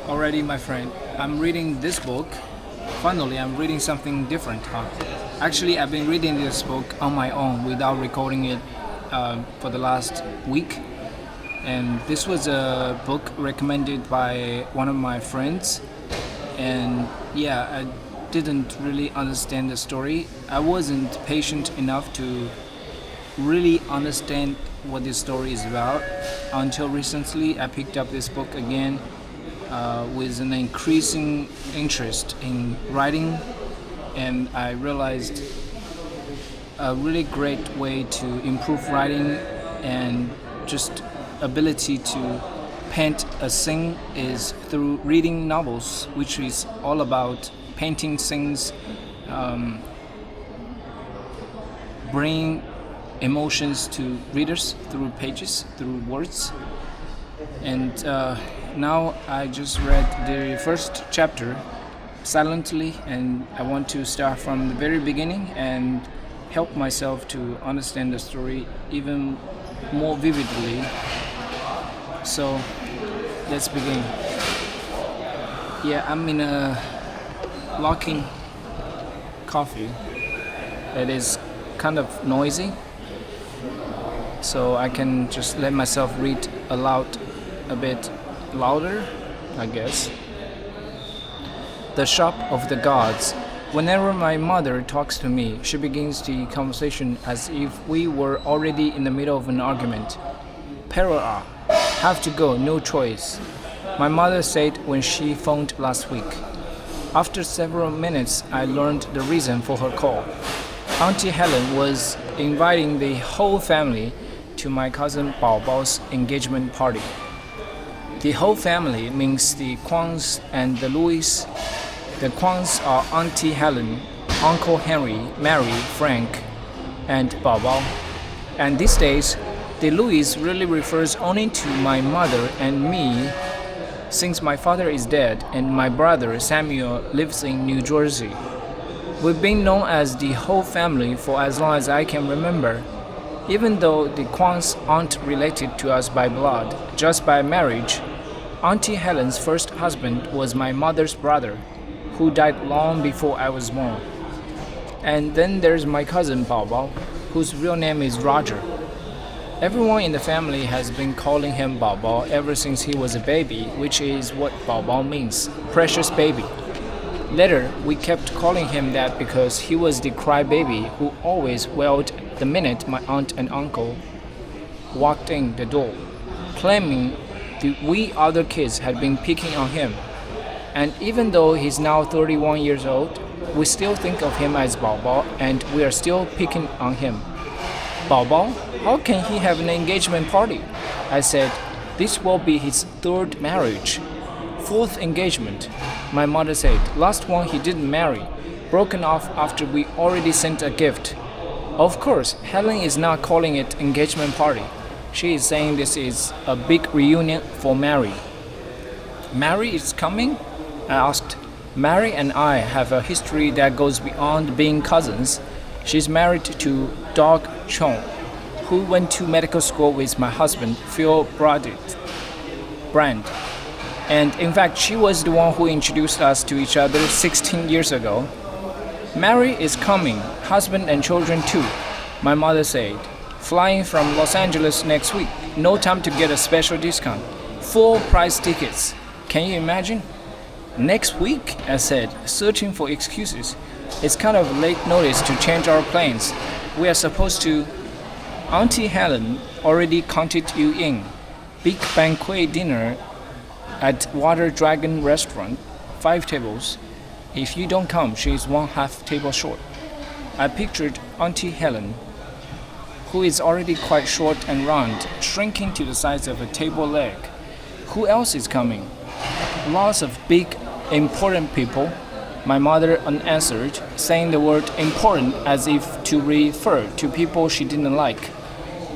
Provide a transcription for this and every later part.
Already, my friend, I'm reading this book. Finally, I'm reading something different. Actually, I've been reading this book on my own without recording it for the last week. And this was a book recommended by one of my friends. And yeah, I didn't really understand the story. I wasn't patient enough to really understand what this story is about until recently I picked up this book again with an increasing interest in writing, and I realized a really great way to improve writing and just ability to paint a scene is through reading novels, which is all about painting scenes, bringing emotions to readers through pages, through words. And now I just read the first chapter silently, and I want to start from the very beginning and help myself to understand the story even more vividly. So let's begin. Yeah, I'm in a locking coffee. It is kind of noisy, so I can just let myself read aloud a bit louder, I guess. The Shop of the Gods. Whenever my mother talks to me, she begins the conversation as if we were already in the middle of an argument. Perora, have to go, no choice, my mother said when she phoned last week. After several minutes, I learned the reason for her call. Auntie Helen was inviting the whole family to my cousin Bao Bao's engagement party. The whole family means the Kwans and the Louis. The Kwans are Auntie Helen, Uncle Henry, Mary, Frank, and Bao Bao. And these days, the Louis really refers only to my mother and me, since my father is dead and my brother Samuel lives in New Jersey. We've been known as the whole family for as long as I can remember. Even though the Kwans aren't related to us by blood, just by marriage, Auntie Helen's first husband was my mother's brother, who died long before I was born. And then there's my cousin Bao Bao, whose real name is Roger. Everyone in the family has been calling him Bao Bao ever since he was a baby, which is what Bao Bao means, precious baby. Later, we kept calling him that because he was the crybaby who always wailed the minute my aunt and uncle walked in the door, claiming we other kids had been picking on him. And even though he's now 31 years old, we still think of him as Bao Bao, and we are still picking on him. Bao Bao? How can he have an engagement party? I said, this will be his third marriage. Fourth engagement. My mother said, last one he didn't marry, broken off after we already sent a gift. Of course, Helen is not calling it engagement party. She is saying this is a big reunion for Mary. Mary is coming? I asked. Mary and I have a history that goes beyond being cousins. She's married to Doug Chong, who went to medical school with my husband, Phil Brand. And in fact, she was the one who introduced us to each other 16 years ago. Mary is coming, husband and children too, my mother said. Flying from Los Angeles next week, no time to get a special discount. Full price tickets. Can you imagine? Next week, I said, searching for excuses. It's kind of late notice to change our plans. We are supposed to... Auntie Helen already counted you in. Big banquet dinner at Water Dragon restaurant, 5 tables. If you don't come, she is 1/2 table short. I pictured Auntie Helen, who is already quite short and round, shrinking to the size of a table leg. Who else is coming? Lots of big, important people. My mother unanswered, saying the word important as if to refer to people she didn't like.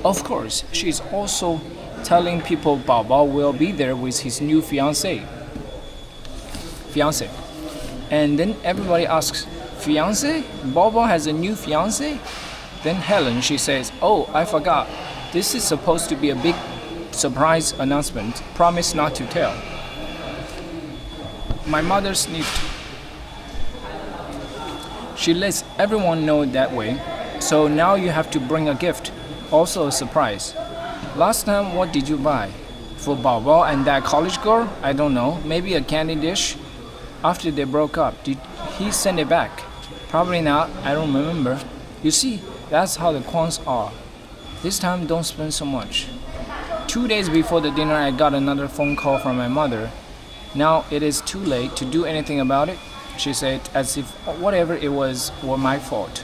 Of course, she is also telling people Bao Bao will be there with his new fiancé. And then everybody asks, fiancé? Bao Bao has a new fiancé? Then Helen, she says, oh, I forgot. This is supposed to be a big surprise announcement. Promise not to tell. My mother sniffed. She lets everyone know that way. So now you have to bring a gift, also a surprise. Last time, what did you buy? For Bao and that college girl? I don't know, maybe a candy dish? After they broke up, did he send it back? Probably not, I don't remember. You see, that's how the Kwans are. This time, don't spend so much. 2 days before the dinner, I got another phone call from my mother. Now it is too late to do anything about it, she said, as if whatever it was my fault.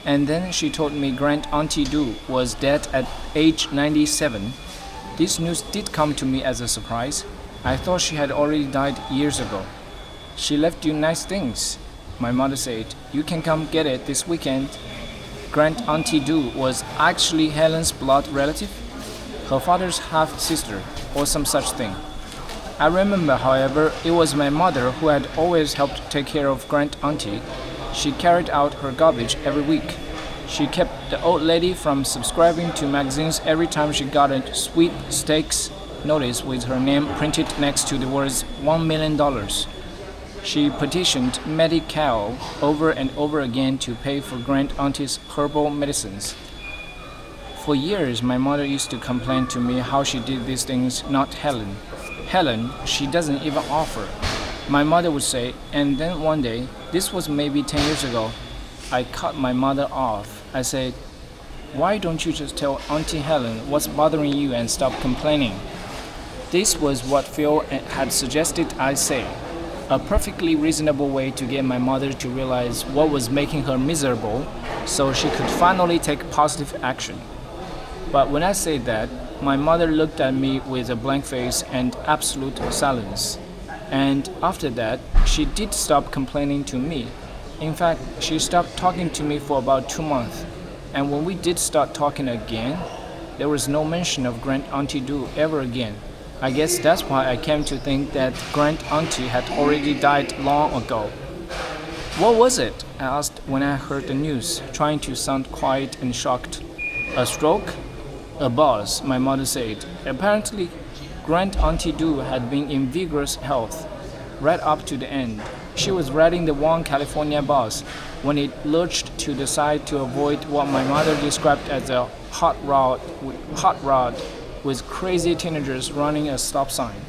And then she told me Grand Auntie Du was dead at age 97. This news did come to me as a surprise. I thought she had already died years ago. She left you nice things, my mother said. You can come get it this weekend. Grand Auntie Du was actually Helen's blood relative, her father's half-sister, or some such thing. I remember, however, it was my mother who had always helped take care of Grand Auntie. She carried out her garbage every week. She kept the old lady from subscribing to magazines every time she got a sweepstakes notice with her name printed next to the words $1 million. She petitioned DailyXiao over and over again to pay for Grand Auntie's herbal medicines. For years, my mother used to complain to me how she did these things, not Helen. Helen, she doesn't even offer, my mother would say, and then one day, this was maybe 10 years ago, I cut my mother off. I said, why don't you just tell Auntie Helen what's bothering you and stop complaining? This was what Phil had suggested I say, a perfectly reasonable way to get my mother to realize what was making her miserable so she could finally take positive action. But when I said that, my mother looked at me with a blank face and absolute silence. And after that, she did stop complaining to me. In fact, she stopped talking to me for about 2 months. And when we did start talking again, there was no mention of Grand Auntie Du ever again. I guess that's why I came to think that Grand Auntie had already died long ago. What was it? I asked when I heard the news, trying to sound quiet and shocked. A stroke? A buzz, my mother said. Apparently, Grand Auntie Du had been in vigorous health right up to the end. She was riding the one California bus when it lurched to the side to avoid what my mother described as a hot rod with crazy teenagers running a stop sign.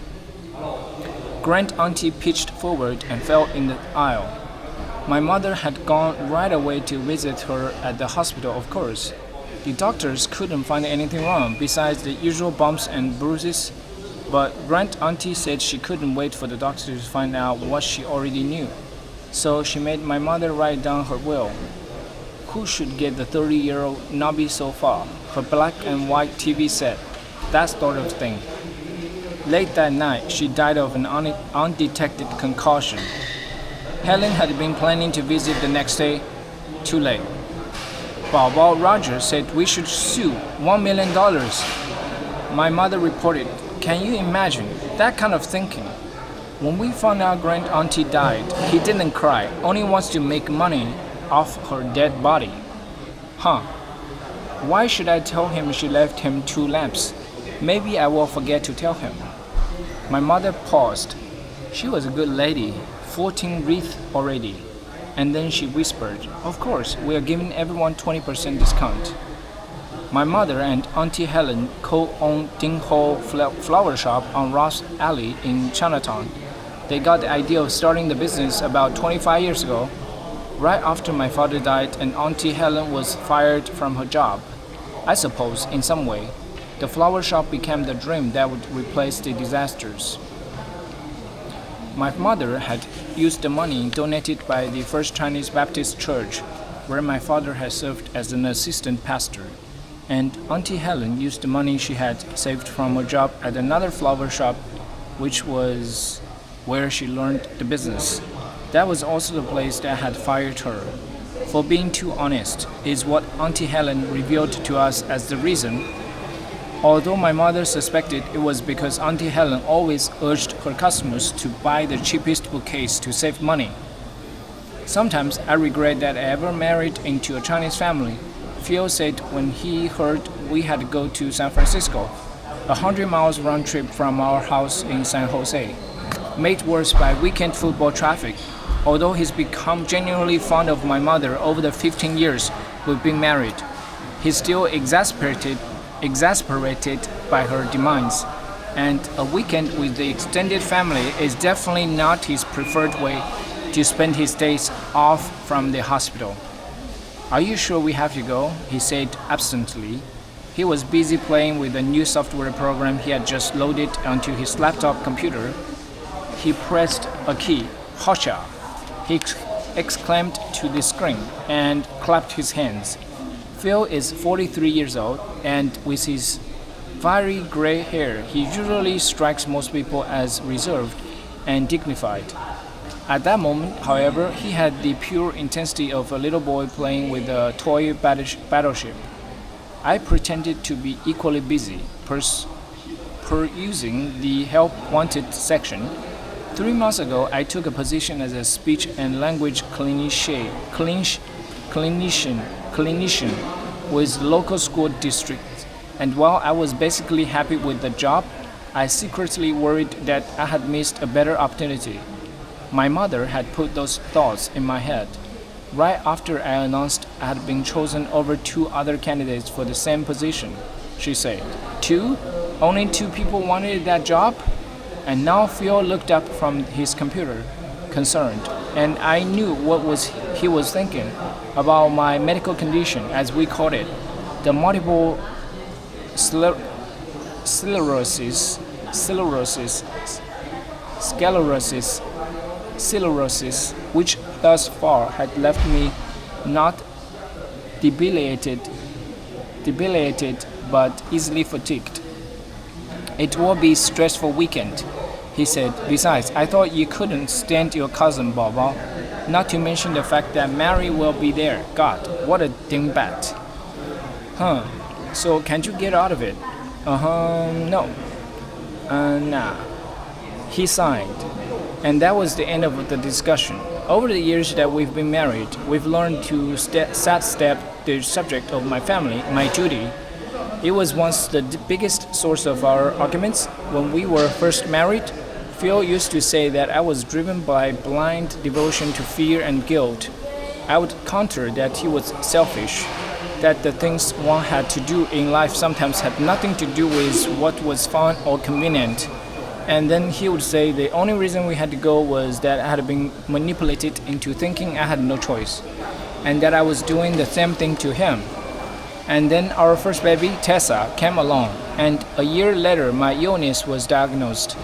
Grand Auntie pitched forward and fell in the aisle. My mother had gone right away to visit her at the hospital, of course. The doctors couldn't find anything wrong besides the usual bumps and bruises, but Grand Auntie said she couldn't wait for the doctor to find out what she already knew. So she made my mother write down her will. Who should get the 30-year-old knobby sofa, her black and white TV set, that sort of thing. Late that night, she died of an undetected concussion. Helen had been planning to visit the next day. Too late. Bao Roger said we should sue $1 million. My mother reported, can you imagine that kind of thinking? When we found out Grand Auntie died, he didn't cry, only wants to make money off her dead body. Huh. Why should I tell him she left him 2 lamps? Maybe I will forget to tell him. My mother paused. She was a good lady, 14 wreaths already. And then she whispered, of course, we are giving everyone 20% discount. My mother and Auntie Helen co-own Ding Ho Flower Shop on Ross Alley in Chinatown. They got the idea of starting the business about 25 years ago, right after my father died and Auntie Helen was fired from her job. I suppose, in some way, the flower shop became the dream that would replace the disasters. My mother had used the money donated by the First Chinese Baptist Church, where my father had served as an assistant pastor, and Auntie Helen used the money she had saved from her job at another flower shop, which was where she learned the business. That was also the place that had fired her. For being too honest, is what Auntie Helen revealed to us as the reason. Although my mother suspected it was because Auntie Helen always urged her customers to buy the cheapest bouquets to save money. Sometimes I regret that I ever married into a Chinese family, Phil said when he heard we had to go to San Francisco, 100 miles round trip from our house in San Jose. made worse by weekend football traffic. Although he's become genuinely fond of my mother over the 15 years we've been married, he's still exasperated by her demands, and a weekend with the extended family is definitely not his preferred way to spend his days off from the hospital. Are you sure we have to go? He said absently. He was busy playing with a new software program he had just loaded onto his laptop computer. He pressed a key. Hotcha! He exclaimed to the screen and clapped his hands. Phil is 43 years old, and with his fiery gray hair, he usually strikes most people as reserved and dignified. At that moment, however, he had the pure intensity of a little boy playing with a toy battleship. I pretended to be equally busy, perusing the help wanted section. 3 months ago, I took a position as a speech and language clinician with local school districts, and while I was basically happy with the job, I secretly worried that I had missed a better opportunity. My mother had put those thoughts in my head right after I announced I had been chosen over 2 other candidates for the same position. She said, "Two? Only 2 people wanted that job?" And now Phil looked up from his computer, concerned, and I knew he was thinking about my medical condition, as we called it, the multiple sclerosis, which thus far had left me not debilitated but easily fatigued. It will be a stressful weekend, he said. Besides, I thought you couldn't stand your cousin, Baba. Not to mention the fact that Mary will be there. God, what a dingbat. Huh. So can't you get out of it? No. Nah. He sighed. And that was the end of the discussion. Over the years that we've been married, we've learned to sidestep the subject of my family, my duty. It was once the biggest source of our arguments. When we were first married, Phil used to say that I was driven by blind devotion to fear and guilt. I would counter that he was selfish, that the things one had to do in life sometimes had nothing to do with what was fun or convenient. And then he would say the only reason we had to go was that I had been manipulated into thinking I had no choice, and that I was doing the same thing to him. And then our first baby, Tessa, came along, and a year later my illness was diagnosed.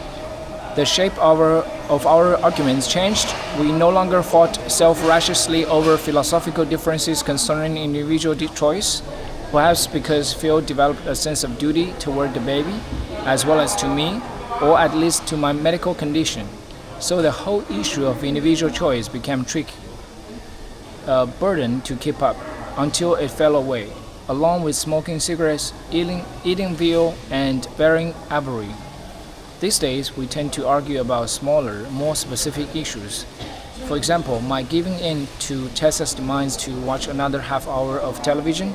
The shape of our arguments changed. We no longer fought self-righteously over philosophical differences concerning individual choice, perhaps because Phil developed a sense of duty toward the baby, as well as to me, or at least to my medical condition. So the whole issue of individual choice became tricky, a burden to keep up, until it fell away, along with smoking cigarettes, eating veal, and bearing ivory. These days, we tend to argue about smaller, more specific issues. For example, my giving in to Tessa's demands to watch another half hour of television,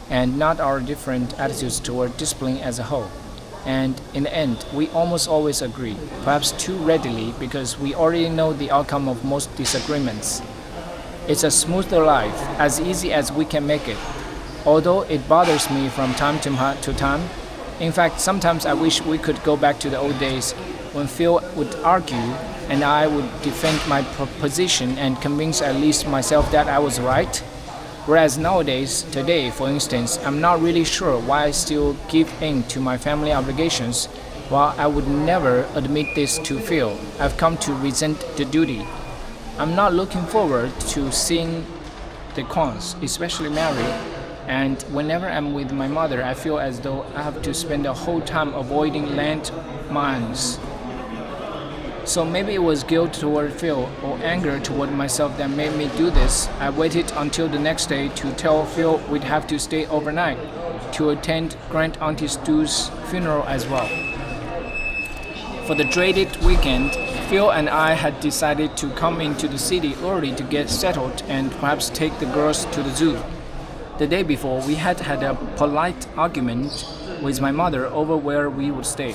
and not our different attitudes toward discipline as a whole. And in the end, we almost always agree, perhaps too readily because we already know the outcome of most disagreements. It's a smoother life, as easy as we can make it, although it bothers me from time to time. In fact, sometimes I wish we could go back to the old days when Phil would argue and I would defend my position and convince at least myself that I was right. Whereas nowadays, today for instance, I'm not really sure why I still give in to my family obligations. While I would never admit this to Phil, I've come to resent the duty. I'm not looking forward to seeing the cons, especially Mary, and whenever I'm with my mother, I feel as though I have to spend the whole time avoiding landmines. So maybe it was guilt toward Phil or anger toward myself that made me do this. I waited until the next day to tell Phil we'd have to stay overnight to attend Grand Auntie Stu's funeral as well. For the dreaded weekend, Phil and I had decided to come into the city early to get settled and perhaps take the girls to the zoo. The day before, we had had a polite argument with my mother over where we would stay.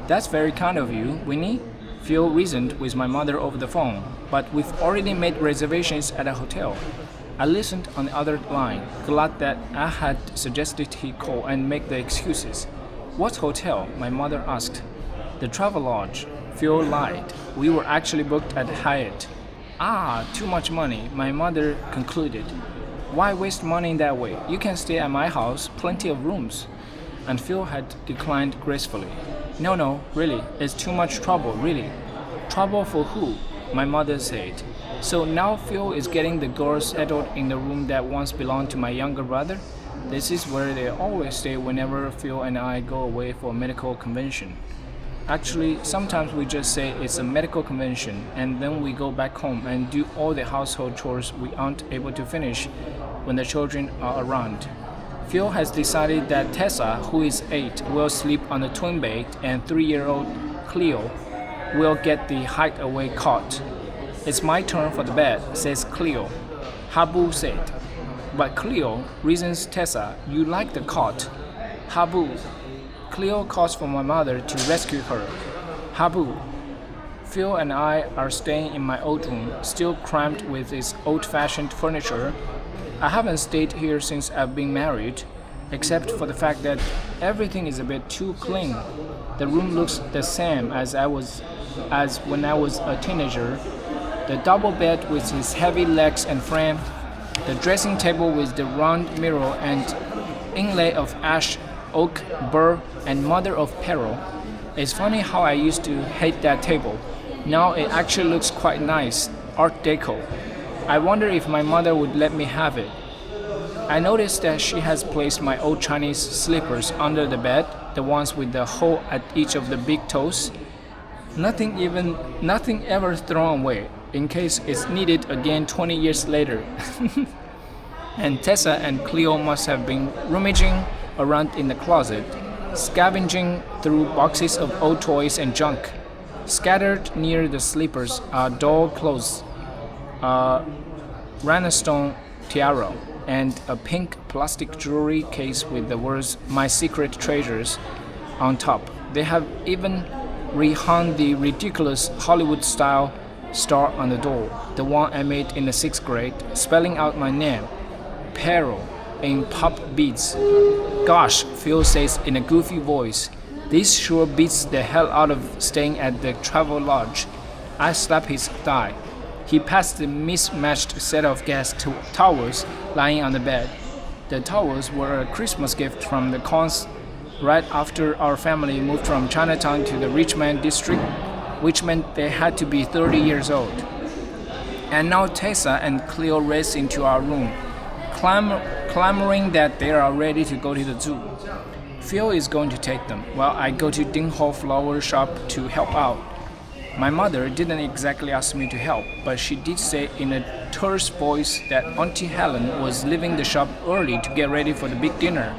That's very kind of you, Winnie. Phil reasoned with my mother over the phone, but we've already made reservations at a hotel. I listened on the other line, glad that I had suggested he call and make the excuses. What hotel? My mother asked. The Travelodge. Phil lied. We were actually booked at Hyatt. Ah, too much money, my mother concluded. Why waste money in that way? You can stay at my house, plenty of rooms. And Phil had declined gracefully. No, really, it's too much trouble, really. Trouble for who? My mother said. So now Phil is getting the girls settled in the room that once belonged to my younger brother? This is where they always stay whenever Phil and I go away for a medical convention. Actually, sometimes we just say it's a medical convention and then we go back home and do all the household chores we aren't able to finish when the children are around. Phil has decided that Tessa, who is 8, will sleep on the twin bed and 3-year-old Cleo will get the hideaway cot. It's my turn for the bed, says Cleo. Habu said. But Cleo reasons Tessa, you like the cot. Habu. Cleo calls for my mother to rescue her. Habu. Phil and I are staying in my old room, still crammed with its old-fashioned furniture. I haven't stayed here since I've been married, except for the fact that everything is a bit too clean. The room looks the same as when I was a teenager. The double bed with its heavy legs and frame, the dressing table with the round mirror and inlay of ash, oak, burr, and mother of pearl. It's funny how I used to hate that table. Now it actually looks quite nice, Art Deco. I wonder if my mother would let me have it. I noticed that she has placed my old Chinese slippers under the bed, the ones with the hole at each of the big toes. Nothing ever thrown away, in case it's needed again 20 years later. And Tessa and Cleo must have been rummaging around in the closet, scavenging through boxes of old toys and junk. Scattered near the sleepers are doll clothes, a rhinestone tiara, and a pink plastic jewelry case with the words "My Secret Treasures" on top. They have even rehung the ridiculous Hollywood-style star on the door, the one I made in the 6th grade, spelling out my name, Peril, in pop beads. Gosh, Phil says in a goofy voice, this sure beats the hell out of staying at the Travelodge. I slap his thigh. He passed the mismatched set of gas towels lying on the bed. The towels were a Christmas gift from the cons right after our family moved from Chinatown to the Richmond district, which meant they had to be 30 years old. And now Tessa and Cleo race into our room, clamoring that they are ready to go to the zoo. Phil is going to take them, while I go to Ding Ho flower shop to help out. My mother didn't exactly ask me to help, but she did say in a terse voice that Auntie Helen was leaving the shop early to get ready for the big dinner,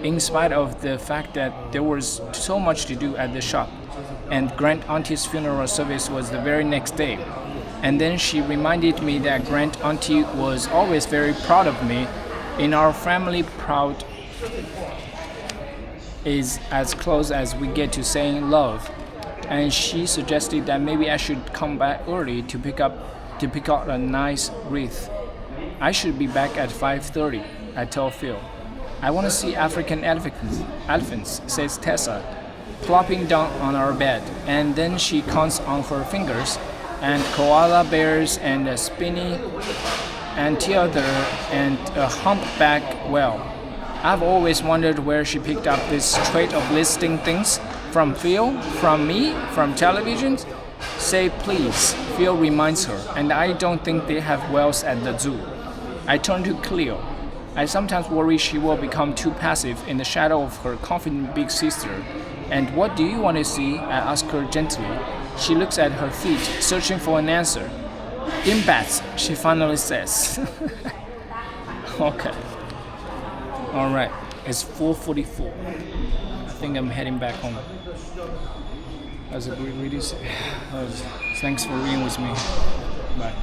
in spite of the fact that there was so much to do at the shop, and Grand Auntie's funeral service was the very next day. And then she reminded me that Grand Auntie was always very proud of me. In our family, proud is as close as we get to saying love. And she suggested that maybe I should come back early to pick out a nice wreath. I should be back at 5:30, I told Phil. I want to see African elephants, says Tessa, plopping down on our bed, and then she counts on her fingers, and koala bears and a spiny anteater and a humpback whale. I've always wondered where she picked up this trait of listing things. From Phil? From me? From televisions? Say please, Phil reminds her, and I don't think they have whales at the zoo. I turn to Cleo. I sometimes worry she will become too passive in the shadow of her confident big sister. And what do you want to see? I ask her gently. She looks at her feet, searching for an answer. Dimbats, she finally says. Okay. Alright, it's 4:44. I think I'm heading back home. That was a great reading. Thanks for reading with me. Bye.